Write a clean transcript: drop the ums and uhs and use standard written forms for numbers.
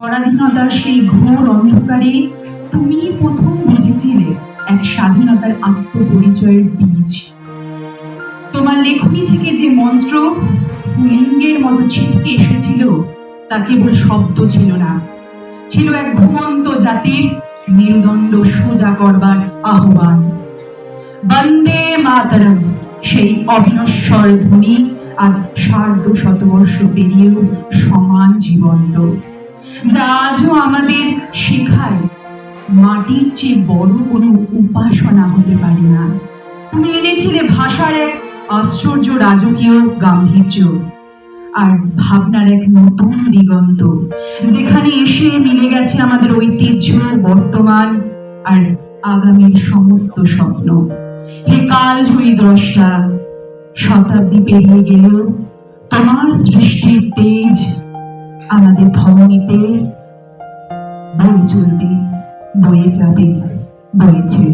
পরাধীনতার সেই ঘোর অন্ধকারে তুমি প্রথম বুঝেছিলে এক স্বাধীনতার আত্মপরিচয়ের বীজ। তোমার লেখনী থেকে যে মন্ত্র স্ফুলিঙ্গের মতো ছিটকে এসেছিল তা কেবল শব্দ ছিল না, ছিল এক ঘুমন্ত জাতির মেরুদণ্ড সোজা করবার আহ্বান। বন্দে মাতরম, সেই অবিনশ্বর ধ্বনি আজ ১২৫ পেরিয়েও সমান জীবন্ত, যা আজও আমাদের শেখায় মাটির চেয়ে বড় কোনো উপাসনা হতে পারে না। তুমি এনেছিলে ভাষার এক আশ্চর্য রাজকীয় গাম্ভীর্য আর ভাবনার এক নতুন দিগন্ত, যেখানে এসে মিলে গেছে আমাদের ঐতিহ্য, বর্তমান আর আগামীর সমস্ত স্বপ্ন। হে কালজয়ী দ্রষ্টা, শতাব্দী পেরিয়ে গেলেও তোমার সৃষ্টির তেজ আমাদের ধমনীতে বয়ে চলবে, বয়ে যাবে, বয়েছে।